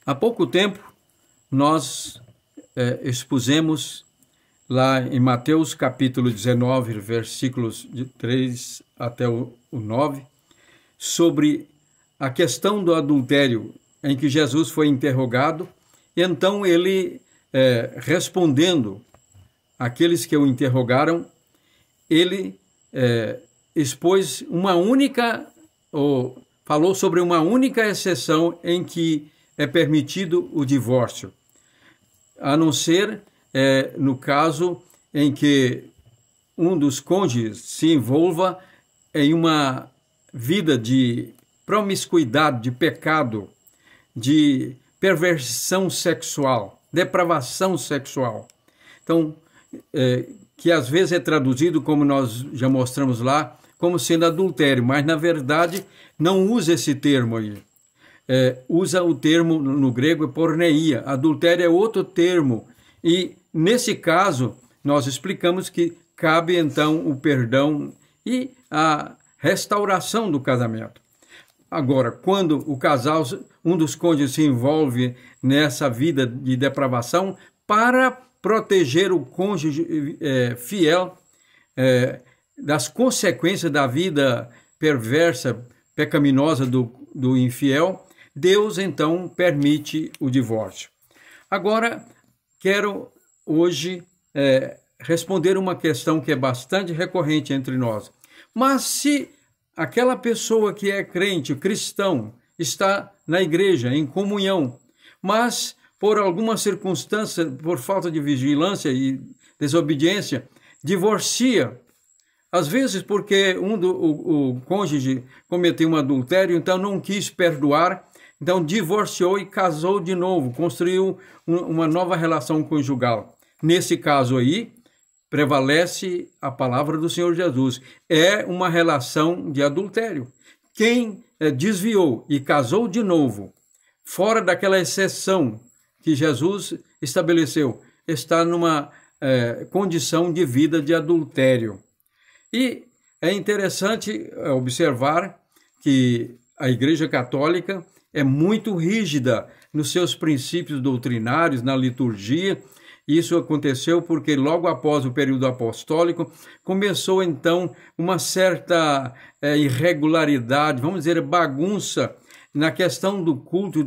Há pouco tempo, nós expusemos lá em Mateus capítulo 19, versículos de 3 até o 9, sobre a questão do adultério, em que Jesus foi interrogado, e então ele, respondendo àqueles que o interrogaram, ele expôs falou sobre uma única exceção em que é permitido o divórcio, a não ser no caso em que um dos cônjuges se envolva em uma vida de promiscuidade, de pecado, de perversão sexual, depravação sexual. Então, que às vezes é traduzido, como nós já mostramos lá, como sendo adultério, mas na verdade não usa esse termo aí. Usa o termo no grego porneia. Adultério é outro termo. E nesse caso, nós explicamos que cabe então o perdão e a restauração do casamento. Agora, quando o casal, um dos cônjuges se envolve nessa vida de depravação, para proteger o cônjuge fiel das consequências da vida perversa, pecaminosa do infiel, Deus então permite o divórcio. Agora, quero hoje responder uma questão que é bastante recorrente entre nós. Mas se aquela pessoa que é crente, cristão, está na igreja, em comunhão, mas por alguma circunstância, por falta de vigilância e desobediência, divorcia, às vezes porque o cônjuge cometeu um adultério, então não quis perdoar, então divorciou e casou de novo, construiu uma nova relação conjugal. Nesse caso aí, prevalece a palavra do Senhor Jesus. É uma relação de adultério. Quem desviou e casou de novo, fora daquela exceção que Jesus estabeleceu, está numa condição de vida de adultério. E é interessante observar que a Igreja Católica é muito rígida nos seus princípios doutrinários, na liturgia. Isso aconteceu porque logo após o período apostólico começou então uma certa irregularidade, vamos dizer, bagunça na questão do culto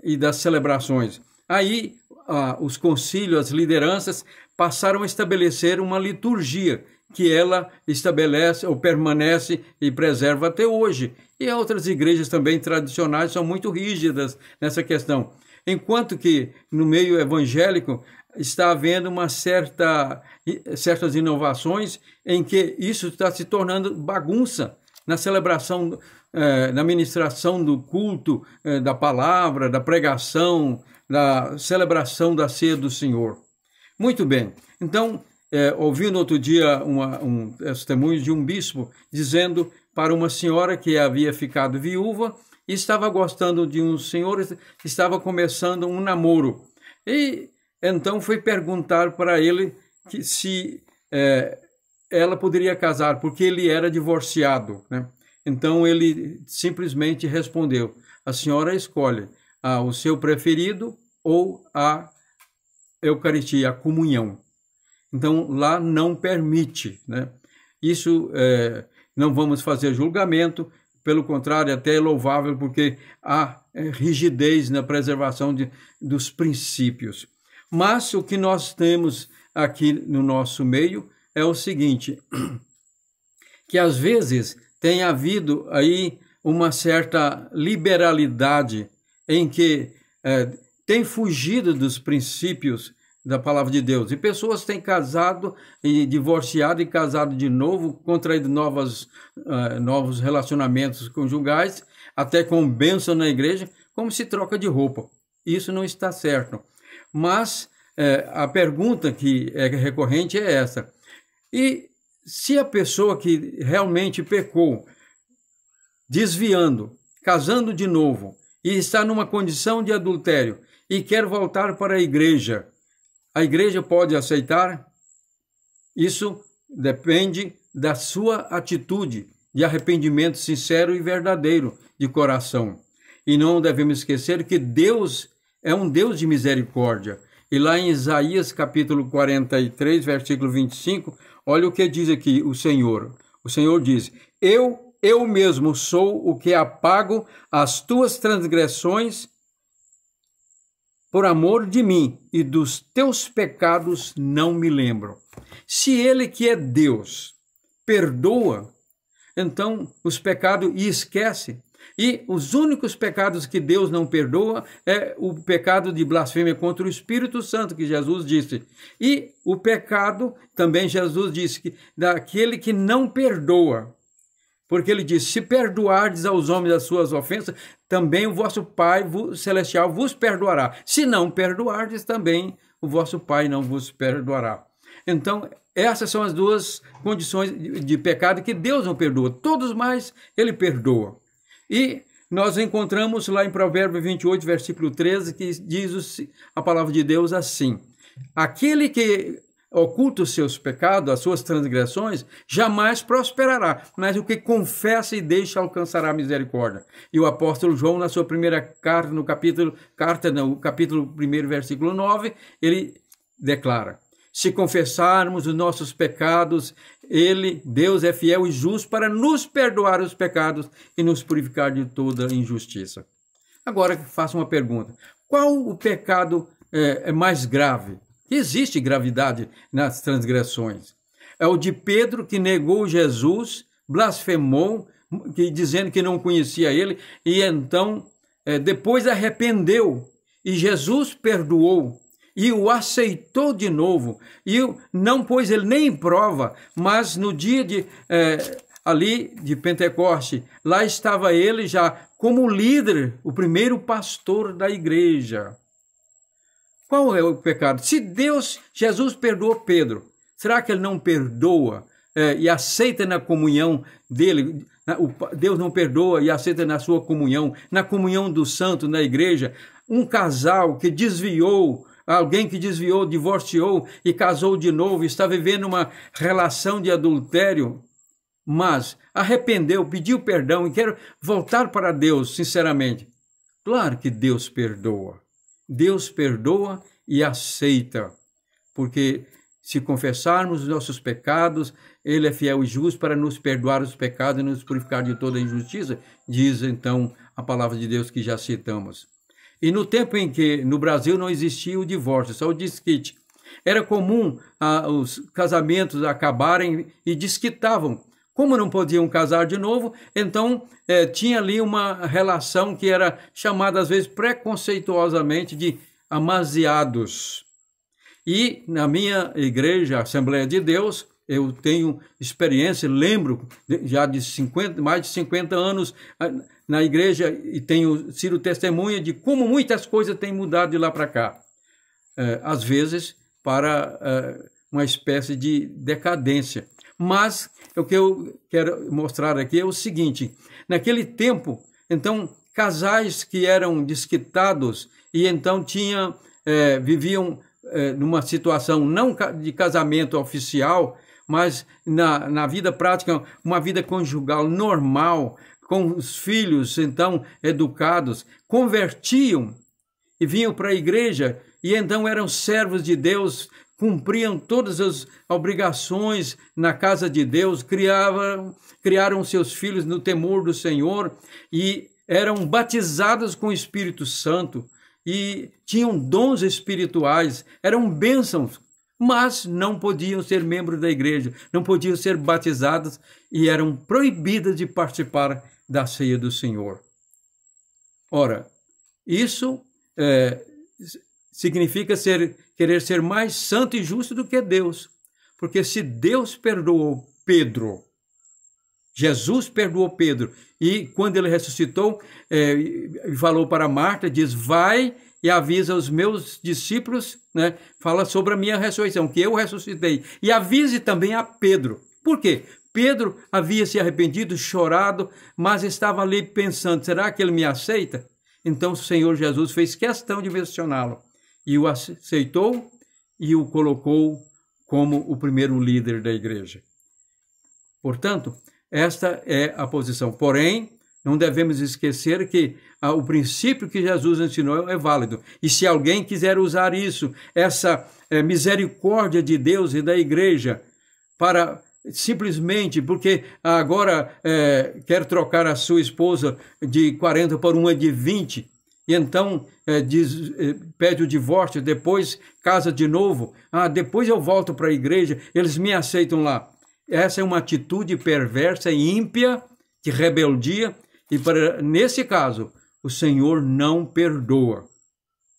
e das celebrações. Aí os concílios, as lideranças passaram a estabelecer uma liturgia que ela estabelece ou permanece e preserva até hoje. E outras igrejas também tradicionais são muito rígidas nessa questão. Enquanto que no meio evangélico está havendo certas inovações em que isso está se tornando bagunça na celebração, na ministração do culto, da palavra, da pregação, da celebração da ceia do Senhor. Muito bem. Então, ouvi no outro dia um testemunho de um bispo dizendo para uma senhora que havia ficado viúva e estava gostando de um senhor, estava começando um namoro. E então foi perguntar para ele se ela poderia casar, porque ele era divorciado, né? Então ele simplesmente respondeu: a senhora escolhe o seu preferido ou a Eucaristia, a comunhão. Então lá não permite, né? Isso não vamos fazer julgamento. Pelo contrário, até é louvável, porque há rigidez na preservação dos princípios. Mas o que nós temos aqui no nosso meio é o seguinte, que às vezes tem havido aí uma certa liberalidade em que tem fugido dos princípios da palavra de Deus. E pessoas têm casado e divorciado e casado de novo, contraído novos relacionamentos conjugais, até com bênção na igreja, como se troca de roupa. Isso não está certo. Mas a pergunta que é recorrente é essa. E se a pessoa que realmente pecou, desviando, casando de novo, e está numa condição de adultério, e quer voltar para a igreja pode aceitar? Isso depende da sua atitude de arrependimento sincero e verdadeiro de coração. E não devemos esquecer que Deus é um Deus de misericórdia. E lá em Isaías capítulo 43, versículo 25, olha o que diz aqui o Senhor. O Senhor diz: eu mesmo sou o que apago as tuas transgressões por amor de mim, e dos teus pecados não me lembro. Se Ele, que é Deus, perdoa, então os pecados e esquece. E os únicos pecados que Deus não perdoa é o pecado de blasfêmia contra o Espírito Santo, que Jesus disse. E o pecado, também Jesus disse, daquele que não perdoa. Porque ele disse: se perdoardes aos homens as suas ofensas, também o vosso Pai celestial vos perdoará. Se não perdoardes, também o vosso Pai não vos perdoará. Então, essas são as duas condições de pecado que Deus não perdoa. Todos mais, Ele perdoa. E nós encontramos lá em Provérbios 28, versículo 13, que diz a palavra de Deus assim: aquele que oculta os seus pecados, as suas transgressões, jamais prosperará, mas o que confessa e deixa alcançará misericórdia. E o apóstolo João, na sua primeira carta, no capítulo 1, versículo 9, ele declara: se confessarmos os nossos pecados, Deus é fiel e justo para nos perdoar os pecados e nos purificar de toda injustiça. Agora, faço uma pergunta: qual o pecado é mais grave? Existe gravidade nas transgressões. É o de Pedro, que negou Jesus, blasfemou, dizendo que não conhecia ele, e então depois arrependeu, e Jesus perdoou, e o aceitou de novo, e não pôs ele nem em prova, mas no dia ali de Pentecoste, lá estava ele já como líder, o primeiro pastor da igreja. Qual é o pecado? Se Jesus perdoou Pedro, será que ele não perdoa e aceita na comunhão dele? Deus não perdoa e aceita na sua comunhão, na comunhão do santo, na igreja, um casal que desviou, alguém que desviou, divorciou e casou de novo, está vivendo uma relação de adultério, mas arrependeu, pediu perdão e quer voltar para Deus, sinceramente. Claro que Deus perdoa. Deus perdoa e aceita, porque se confessarmos os nossos pecados, Ele é fiel e justo para nos perdoar os pecados e nos purificar de toda injustiça, diz então a palavra de Deus que já citamos. E no tempo em que no Brasil não existia o divórcio, só o desquite, era comum os casamentos acabarem e desquitavam. Como não podiam casar de novo, então tinha ali uma relação que era chamada às vezes preconceituosamente de amaziados. E na minha igreja, Assembleia de Deus, eu tenho experiência, lembro já de mais de 50 anos na igreja e tenho sido testemunha de como muitas coisas têm mudado de lá para cá. Às vezes para uma espécie de decadência. Mas o que eu quero mostrar aqui é o seguinte: naquele tempo, então, casais que eram desquitados e então viviam numa situação não de casamento oficial, mas na vida prática, uma vida conjugal normal, com os filhos então educados, convertiam e vinham para a igreja e então eram servos de Deus, cumpriam todas as obrigações na casa de Deus, criaram seus filhos no temor do Senhor e eram batizados com o Espírito Santo e tinham dons espirituais, eram bênçãos, mas não podiam ser membros da igreja, não podiam ser batizados e eram proibidas de participar da ceia do Senhor. Ora, isso significa querer ser mais santo e justo do que Deus. Porque se Deus perdoou Pedro, Jesus perdoou Pedro, e quando ele ressuscitou, falou para Marta, diz: vai e avisa os meus discípulos, né, fala sobre a minha ressurreição, que eu ressuscitei. E avise também a Pedro. Por quê? Pedro havia se arrependido, chorado, mas estava ali pensando: será que ele me aceita? Então o Senhor Jesus fez questão de mencioná-lo. E o aceitou e o colocou como o primeiro líder da igreja. Portanto, esta é a posição. Porém, Não devemos esquecer que o princípio que Jesus ensinou é válido. E se alguém quiser usar isso, essa misericórdia de Deus e da igreja, para simplesmente porque agora quer trocar a sua esposa de 40 por uma de 20, e então pede o divórcio, depois casa de novo, depois eu volto para a igreja, eles me aceitam lá. Essa é uma atitude perversa e ímpia, de rebeldia, e nesse caso, o Senhor não perdoa.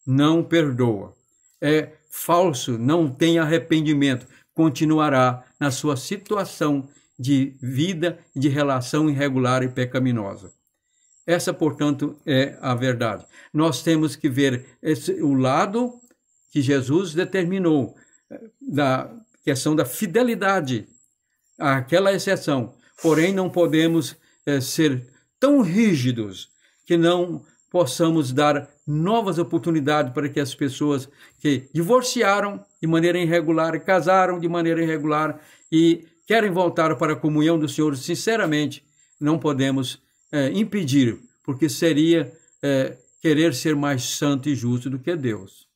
Não perdoa. É falso, não tem arrependimento. Continuará na sua situação de vida, de relação irregular e pecaminosa. Essa, portanto, é a verdade. Nós temos que ver o lado que Jesus determinou, da questão da fidelidade, àquela exceção. Porém, não podemos ser tão rígidos que não possamos dar novas oportunidades para que as pessoas que divorciaram de maneira irregular, casaram de maneira irregular e querem voltar para a comunhão do Senhor, sinceramente, não podemos impedir, porque seria querer ser mais santo e justo do que Deus.